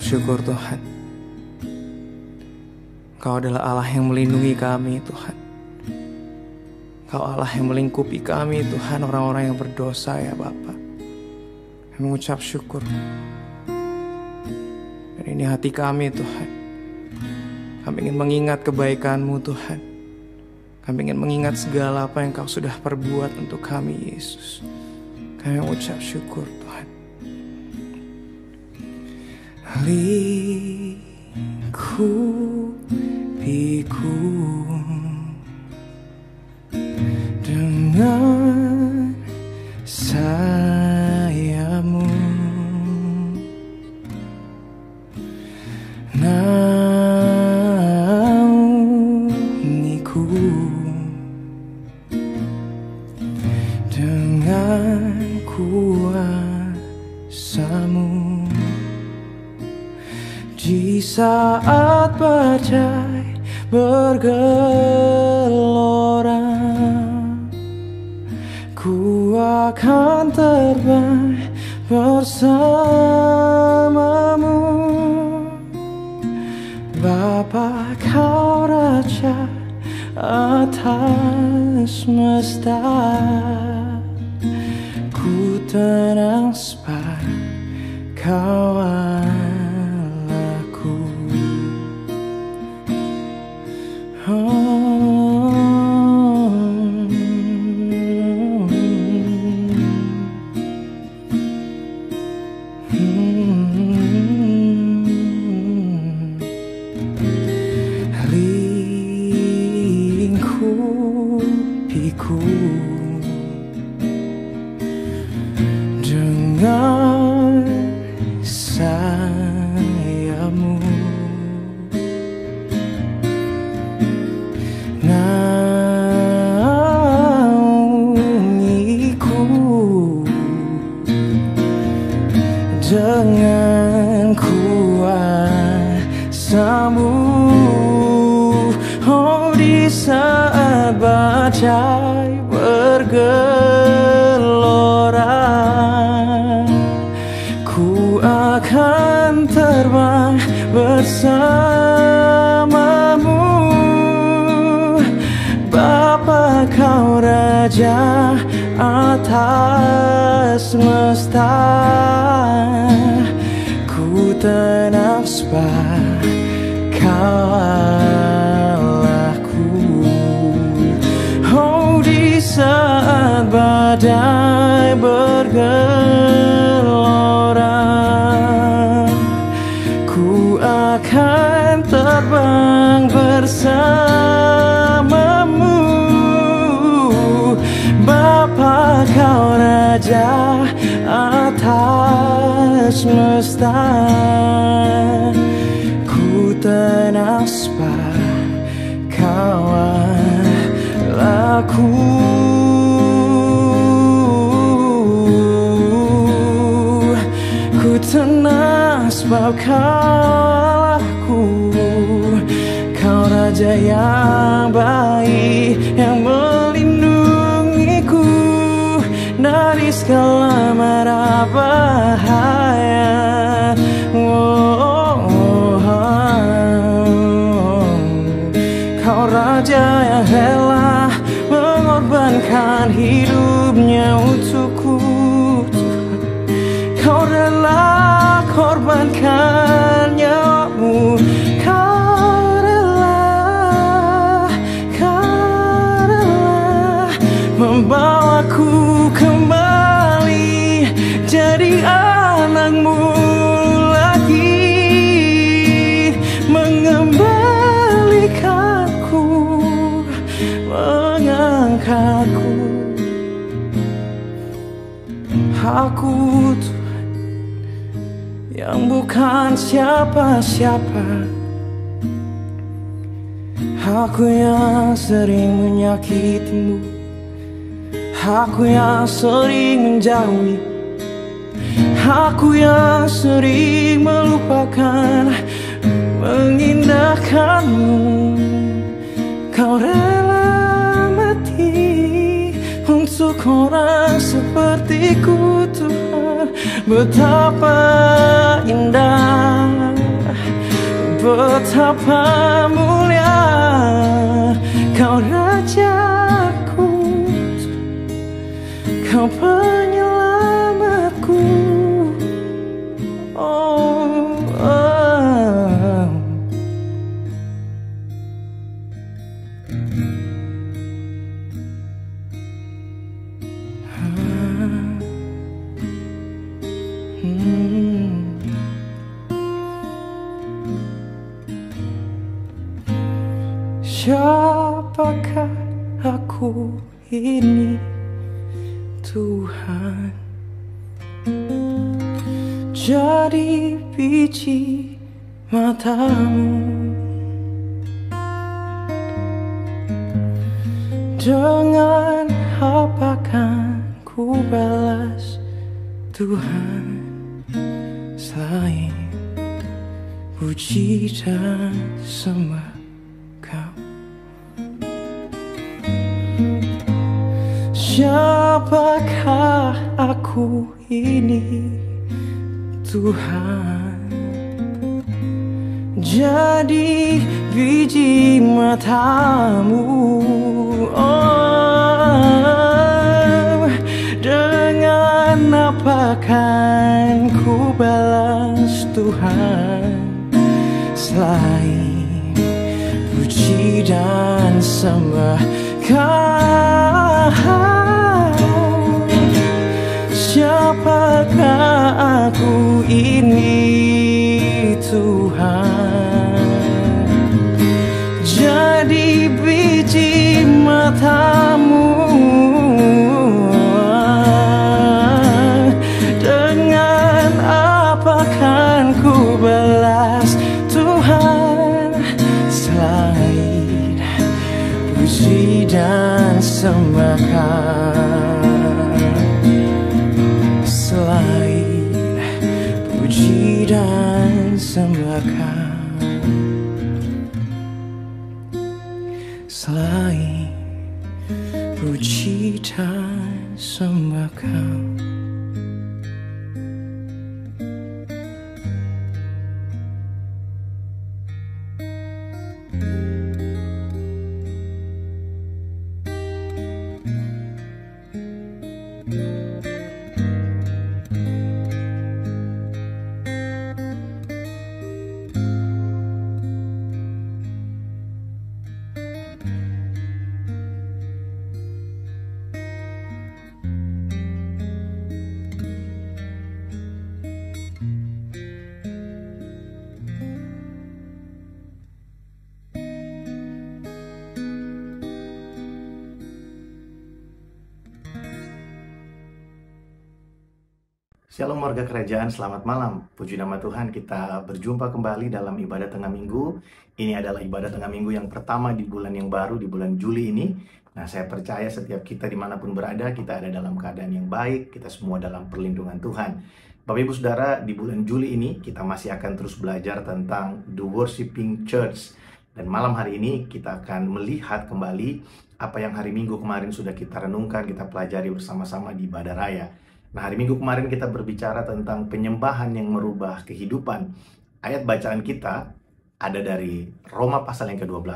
syukur Tuhan. Kau adalah Allah yang melindungi kami Tuhan. Kau Allah yang melingkupi kami Tuhan, orang-orang yang berdosa ya Bapa. Kami mengucap syukur. Dan ini hati kami Tuhan. Kami ingin mengingat kebaikan-Mu Tuhan. Kami ingin mengingat segala apa yang Kau sudah perbuat untuk kami Yesus. Kami mengucap syukur Tuhan. Lingkupiku dengan sayap-Mu, naungiku dengan kuasa-Mu. Di saat badai bergelora, ku akan terbang bersama-Mu. Bapa, Kau Raja atas semesta, ku tenang sebab Kau Allahku. Lingkupiku dengan sayap-Mu, naungiku dengan kuasa-Mu. Oh, di saat badai bergelora, ku akan terbang bersama-Mu. Bapa, Kau Raja atas semesta, ku tenang sebab Kau Allahku. Oh, di saat badai bergelora, ku akan terbang bersama-Mu. Bapa, Kau Raja atas semesta, ku tenang sebab Kau Allahku. Ku tenang sebab Kau Allahku. Kau Raja yang baik, yang melindungiku dari segala mara bahaya. Kau Raja yang rela mengorbankan hidupnya untukku. Kau rela korbankan nyawa-Mu. Kau rela membawaku kembali jadi anak-Mu lagi, mengembalikanku, mengangkatku. Aku Tuhan yang bukan siapa-siapa, aku yang sering menyakiti-Mu, aku yang sering menjauhi, aku yang sering melupakan, mengindahkan-Mu. Kau rela mati untuk orang sepertiku Tuhan. Betapa indah betapa mulia Kau Rajaku, Kau penyelamatku. Oh, oh. Siapakah aku ini, Tuhan? Jadi biji matamu, dengan apa kan ku balas, Tuhan, selain puji dan sembah Kau. Siapakah aku ini, Tuhan? Jadi biji matamu. Oh, dengan apa kan ku balas, Tuhan, selain puji dan sembah Kau. Siapakah aku ini, Tuhan? Jadi biji matamu. Dengan apa kan ku balas, Tuhan, selain puji dan sembah Kau. Selain puji dan sembah Kau. Selain puji dan sembah Kau. Shalom warga kerajaan, selamat malam. Puji nama Tuhan, kita berjumpa kembali dalam ibadah tengah minggu. Ini adalah ibadah tengah minggu yang pertama di bulan yang baru, di bulan Juli ini. Nah, saya percaya setiap kita dimanapun berada, kita ada dalam keadaan yang baik, kita semua dalam perlindungan Tuhan. Bapak Ibu Saudara, di bulan Juli ini kita masih akan terus belajar tentang The Worshiping Church. Dan malam hari ini kita akan melihat kembali apa yang hari Minggu kemarin sudah kita renungkan, kita pelajari bersama-sama di ibadah raya. Nah, hari Minggu kemarin kita berbicara tentang penyembahan yang merubah kehidupan. Ayat bacaan kita ada dari Roma pasal yang ke-12,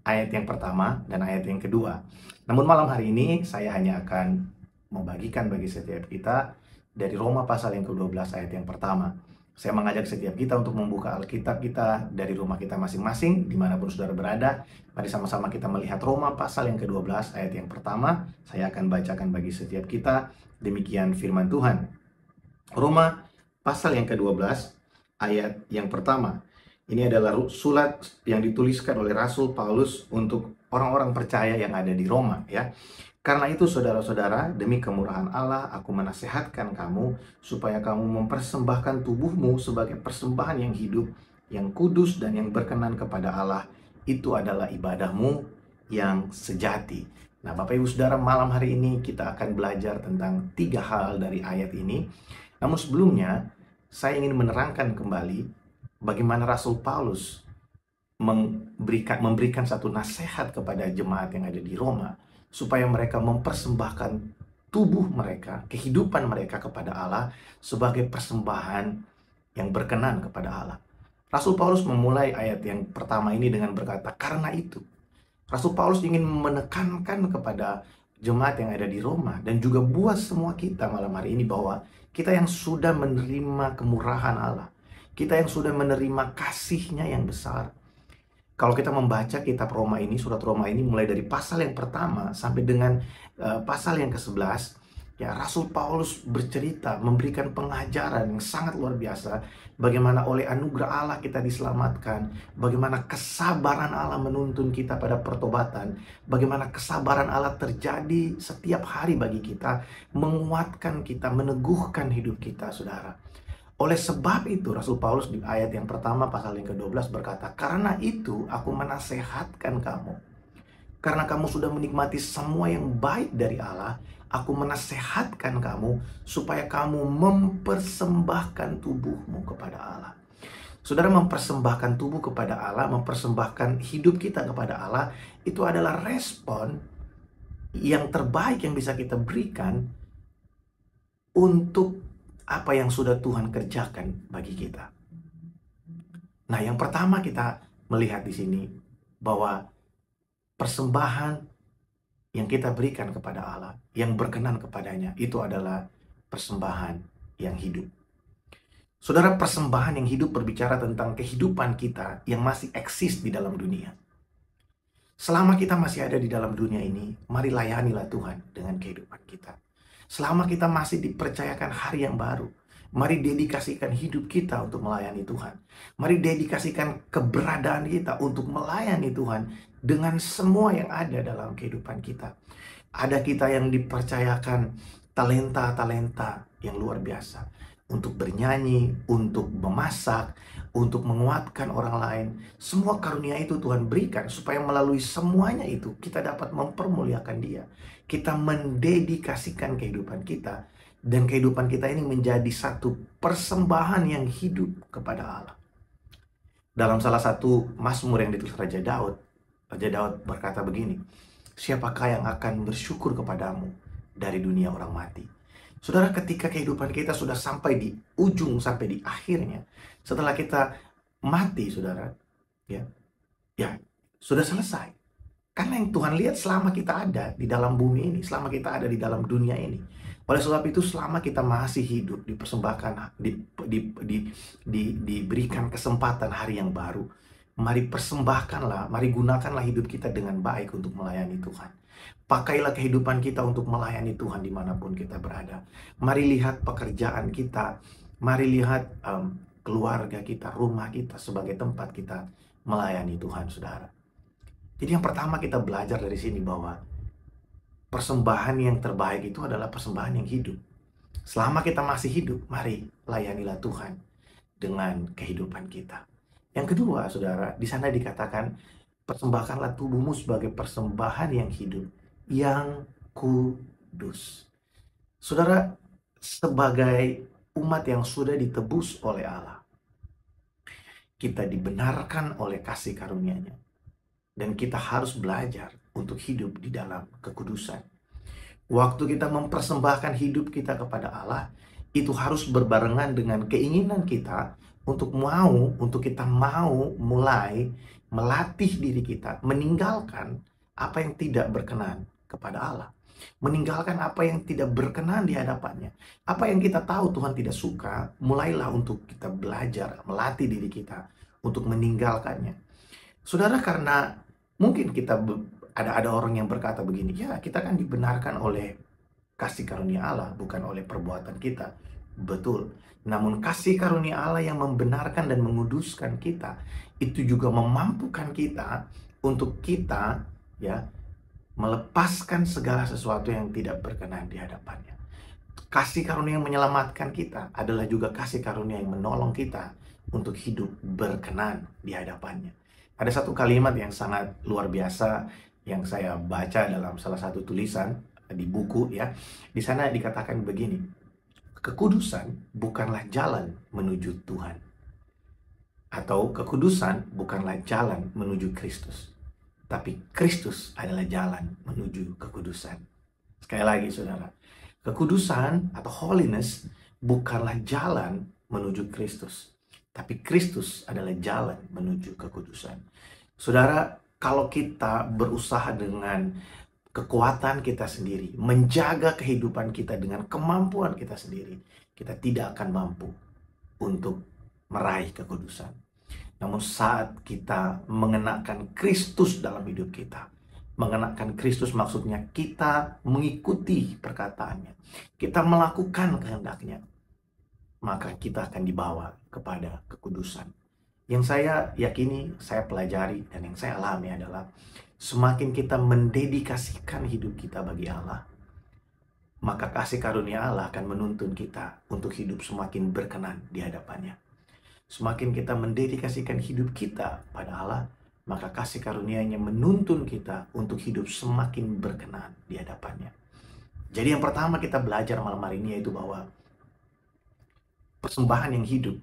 ayat yang pertama dan ayat yang kedua. Namun malam hari ini saya hanya akan membagikan bagi setiap kita dari Roma pasal yang ke-12 ayat yang pertama. Saya mengajak setiap kita untuk membuka Alkitab kita dari rumah kita masing-masing, dimanapun saudara berada. Mari sama-sama kita melihat Roma pasal yang ke-12 ayat yang pertama. Saya akan bacakan bagi setiap kita. Demikian firman Tuhan. Roma pasal yang ke-12 ayat yang pertama. Ini adalah surat yang dituliskan oleh Rasul Paulus untuk orang-orang percaya yang ada di Roma, ya. Karena itu saudara-saudara, demi kemurahan Allah aku menasihatkan kamu supaya kamu mempersembahkan tubuhmu sebagai persembahan yang hidup, yang kudus dan yang berkenan kepada Allah. Itu adalah ibadahmu yang sejati. Nah, Bapak Ibu Saudara, malam hari ini kita akan belajar tentang 3 hal dari ayat ini. Namun sebelumnya, saya ingin menerangkan kembali bagaimana Rasul Paulus memberikan satu nasihat kepada jemaat yang ada di Roma, supaya mereka mempersembahkan tubuh mereka, kehidupan mereka kepada Allah sebagai persembahan yang berkenan kepada Allah. Rasul Paulus memulai ayat yang pertama ini dengan berkata, karena itu. Rasul Paulus ingin menekankan kepada jemaat yang ada di Roma dan juga buat semua kita malam hari ini bahwa kita yang sudah menerima kemurahan Allah, kita yang sudah menerima kasih-Nya yang besar. Kalau kita membaca kitab Roma ini, surat Roma ini mulai dari pasal yang pertama sampai dengan pasal yang ke-11, ya Rasul Paulus bercerita, memberikan pengajaran yang sangat luar biasa bagaimana oleh anugerah Allah kita diselamatkan, bagaimana kesabaran Allah menuntun kita pada pertobatan, bagaimana kesabaran Allah terjadi setiap hari bagi kita, menguatkan kita, meneguhkan hidup kita, saudara. Oleh sebab itu, Rasul Paulus di ayat yang pertama pasal yang ke-12 berkata, karena itu aku menasehatkan kamu. Karena kamu sudah menikmati semua yang baik dari Allah, aku menasehatkan kamu supaya kamu mempersembahkan tubuhmu kepada Allah. Saudara, mempersembahkan tubuh kepada Allah, mempersembahkan hidup kita kepada Allah, itu adalah respon yang terbaik yang bisa kita berikan untuk apa yang sudah Tuhan kerjakan bagi kita. Nah, yang pertama kita melihat di sini bahwa persembahan yang kita berikan kepada Allah, yang berkenan kepadanya, itu adalah persembahan yang hidup. Saudara, persembahan yang hidup berbicara tentang kehidupan kita yang masih eksis di dalam dunia. Selama kita masih ada di dalam dunia ini, mari layanilah Tuhan dengan kehidupan kita. Selama kita masih dipercayakan hari yang baru, mari dedikasikan hidup kita untuk melayani Tuhan. Mari dedikasikan keberadaan kita untuk melayani Tuhan dengan semua yang ada dalam kehidupan kita. Ada kita yang dipercayakan talenta-talenta yang luar biasa. Untuk bernyanyi, untuk memasak, untuk menguatkan orang lain. Semua karunia itu Tuhan berikan supaya melalui semuanya itu kita dapat mempermuliakan Dia. Kita mendedikasikan kehidupan kita, dan kehidupan kita ini menjadi satu persembahan yang hidup kepada Allah. Dalam salah satu mazmur yang ditulis Raja Daud berkata begini, siapakah yang akan bersyukur kepadamu dari dunia orang mati? Saudara, ketika kehidupan kita sudah sampai di ujung, sampai di akhirnya, setelah kita mati, saudara, ya sudah selesai. Karena yang Tuhan lihat selama kita ada di dalam bumi ini, selama kita ada di dalam dunia ini. Oleh sebab itu, selama kita masih hidup, dipersembahkan, diberikan kesempatan hari yang baru, mari persembahkanlah, mari gunakanlah hidup kita dengan baik untuk melayani Tuhan. Pakailah kehidupan kita untuk melayani Tuhan dimanapun kita berada. Mari lihat pekerjaan kita, mari lihat keluarga kita, rumah kita sebagai tempat kita melayani Tuhan, saudara. Jadi yang pertama kita belajar dari sini bahwa persembahan yang terbaik itu adalah persembahan yang hidup. Selama kita masih hidup, mari layanilah Tuhan dengan kehidupan kita. Yang kedua, saudara, di sana dikatakan, persembahkanlah tubuhmu sebagai persembahan yang hidup, yang kudus. Saudara, sebagai umat yang sudah ditebus oleh Allah, kita dibenarkan oleh kasih karunia-Nya. Dan kita harus belajar untuk hidup di dalam kekudusan. Waktu kita mempersembahkan hidup kita kepada Allah, itu harus berbarengan dengan keinginan kita untuk kita mau mulai melatih diri kita, meninggalkan apa yang tidak berkenan kepada Allah. Meninggalkan apa yang tidak berkenan di hadapannya. Apa yang kita tahu Tuhan tidak suka, mulailah untuk kita belajar, melatih diri kita untuk meninggalkannya. Saudara, karena mungkin kita ada orang yang berkata begini, ya kita kan dibenarkan oleh kasih karunia Allah, bukan oleh perbuatan kita. Betul. Namun kasih karunia Allah yang membenarkan dan menguduskan kita, itu juga memampukan kita untuk kita melepaskan segala sesuatu yang tidak berkenan di hadapannya. Kasih karunia yang menyelamatkan kita adalah juga kasih karunia yang menolong kita untuk hidup berkenan di hadapannya. Ada satu kalimat yang sangat luar biasa yang saya baca dalam salah satu tulisan di buku ya. Di sana dikatakan begini, kekudusan bukanlah jalan menuju Tuhan. Atau kekudusan bukanlah jalan menuju Kristus. Tapi Kristus adalah jalan menuju kekudusan. Sekali lagi saudara, kekudusan atau holiness bukanlah jalan menuju Kristus. tapi Kristus adalah jalan menuju kekudusan. Saudara, kalau kita berusaha dengan kekuatan kita sendiri, menjaga kehidupan kita dengan kemampuan kita sendiri, kita tidak akan mampu untuk meraih kekudusan. Namun saat kita mengenakan Kristus dalam hidup kita, mengenakan Kristus maksudnya kita mengikuti perkataannya, kita melakukan kehendaknya, maka kita akan dibawa kepada kekudusan. Yang saya yakini, saya pelajari, dan yang saya alami adalah semakin kita mendedikasikan hidup kita bagi Allah, maka kasih karunia Allah akan menuntun kita untuk hidup semakin berkenan di hadapannya. Semakin kita mendedikasikan hidup kita pada Allah, maka kasih karunia-Nya menuntun kita untuk hidup semakin berkenan di hadapannya. Jadi yang pertama kita belajar malam hari ini yaitu bahwa persembahan yang hidup,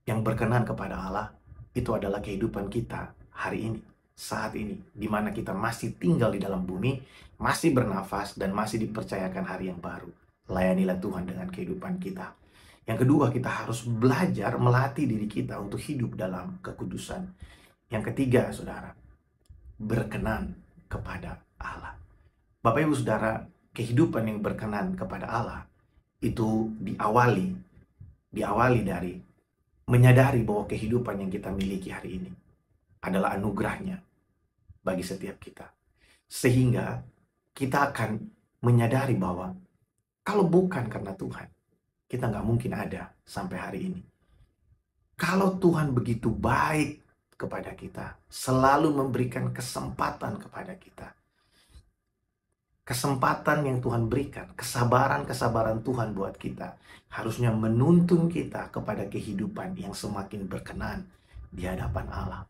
yang berkenan kepada Allah, itu adalah kehidupan kita hari ini, saat ini, di mana kita masih tinggal di dalam bumi, masih bernafas, dan masih dipercayakan hari yang baru. Layanilah Tuhan dengan kehidupan kita. Yang kedua, kita harus belajar melatih diri kita untuk hidup dalam kekudusan. Yang ketiga, saudara, berkenan kepada Allah. Bapak Ibu Saudara, kehidupan yang berkenan kepada Allah itu diawali dari menyadari bahwa kehidupan yang kita miliki hari ini adalah anugerahnya bagi setiap kita. Sehingga kita akan menyadari bahwa kalau bukan karena Tuhan, kita nggak mungkin ada sampai hari ini. Kalau Tuhan begitu baik kepada kita, selalu memberikan kesempatan kepada kita, kesempatan yang Tuhan berikan, kesabaran Tuhan buat kita, harusnya menuntun kita kepada kehidupan yang semakin berkenan di hadapan Allah.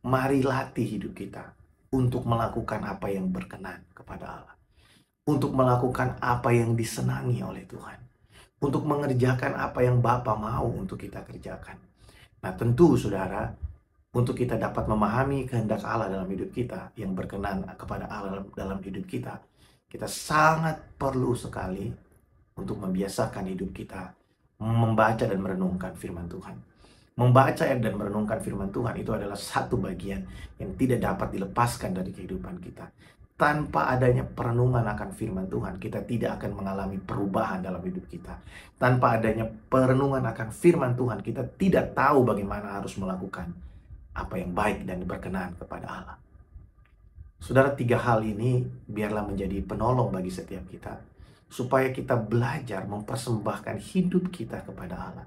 Mari latih hidup kita untuk melakukan apa yang berkenan kepada Allah, untuk melakukan apa yang disenangi oleh Tuhan, untuk mengerjakan apa yang Bapa mau untuk kita kerjakan. Nah tentu saudara, untuk kita dapat memahami kehendak Allah dalam hidup kita, yang berkenan kepada Allah dalam hidup kita, kita sangat perlu sekali untuk membiasakan hidup kita membaca dan merenungkan firman Tuhan. Membaca dan merenungkan firman Tuhan itu adalah satu bagian yang tidak dapat dilepaskan dari kehidupan kita. Tanpa adanya perenungan akan firman Tuhan, kita tidak akan mengalami perubahan dalam hidup kita. Tanpa adanya perenungan akan firman Tuhan, kita tidak tahu bagaimana harus melakukan apa yang baik dan berkenan kepada Allah. Saudara, 3 hal ini biarlah menjadi penolong bagi setiap kita, supaya kita belajar mempersembahkan hidup kita kepada Allah.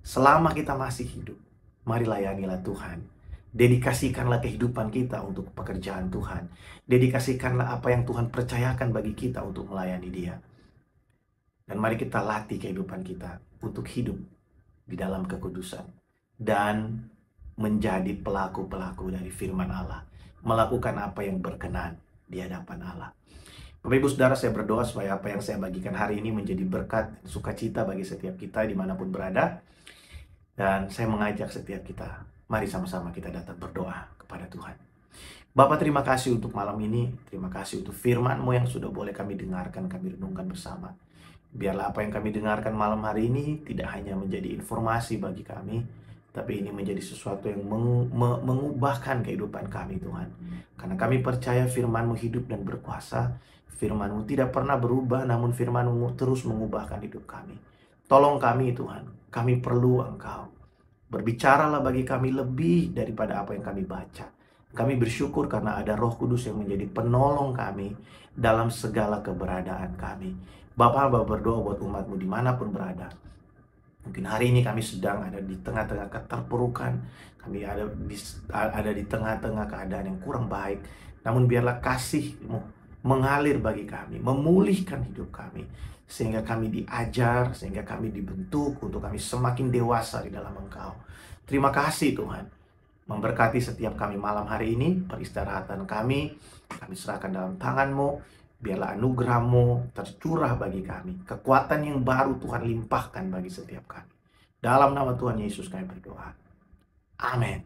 Selama kita masih hidup, mari layanilah Tuhan. Dedikasikanlah kehidupan kita untuk pekerjaan Tuhan. Dedikasikanlah apa yang Tuhan percayakan bagi kita untuk melayani Dia. Dan mari kita latih kehidupan kita untuk hidup di dalam kekudusan dan menjadi pelaku-pelaku dari firman Allah. Melakukan apa yang berkenan di hadapan Allah. Bapak Ibu Saudara, saya berdoa supaya apa yang saya bagikan hari ini menjadi berkat dan sukacita bagi setiap kita dimanapun berada. Dan saya mengajak setiap kita, mari sama-sama kita datang berdoa kepada Tuhan. Bapa, terima kasih untuk malam ini. Terima kasih untuk firman-Mu yang sudah boleh kami dengarkan, kami renungkan bersama. Biarlah apa yang kami dengarkan malam hari ini tidak hanya menjadi informasi bagi kami, tapi ini menjadi sesuatu yang mengubahkan kehidupan kami, Tuhan. Karena kami percaya firman-Mu hidup dan berkuasa. Firman-Mu tidak pernah berubah, namun firman-Mu terus mengubahkan hidup kami. Tolong kami, Tuhan. Kami perlu Engkau. Berbicaralah bagi kami lebih daripada apa yang kami baca. Kami bersyukur karena ada Roh Kudus yang menjadi penolong kami dalam segala keberadaan kami. Bapa, berdoa buat umat-Mu dimanapun berada. Mungkin hari ini kami sedang ada di tengah-tengah keterpurukan, kami ada di tengah-tengah keadaan yang kurang baik. Namun biarlah kasih-Mu mengalir bagi kami, memulihkan hidup kami, sehingga kami diajar, sehingga kami dibentuk untuk kami semakin dewasa di dalam Engkau. Terima kasih Tuhan, memberkati setiap kami malam hari ini, peristirahatan kami serahkan dalam tangan-Mu. Biarlah anugerah-Mu tercurah bagi kami. Kekuatan yang baru Tuhan limpahkan bagi setiap kami. Dalam nama Tuhan Yesus kami berdoa. Amin.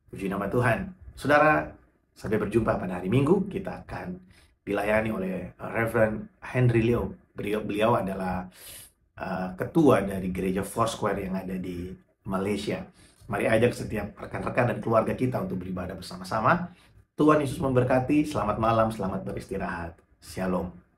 Puji nama Tuhan. Saudara, sampai berjumpa pada hari Minggu. Kita akan dilayani oleh Reverend Henry Leo. Beliau adalah ketua dari gereja Foursquare yang ada di Malaysia. Mari ajak setiap rekan-rekan dan keluarga kita untuk beribadah bersama-sama. Tuhan Yesus memberkati. Selamat malam, selamat beristirahat. Shalom.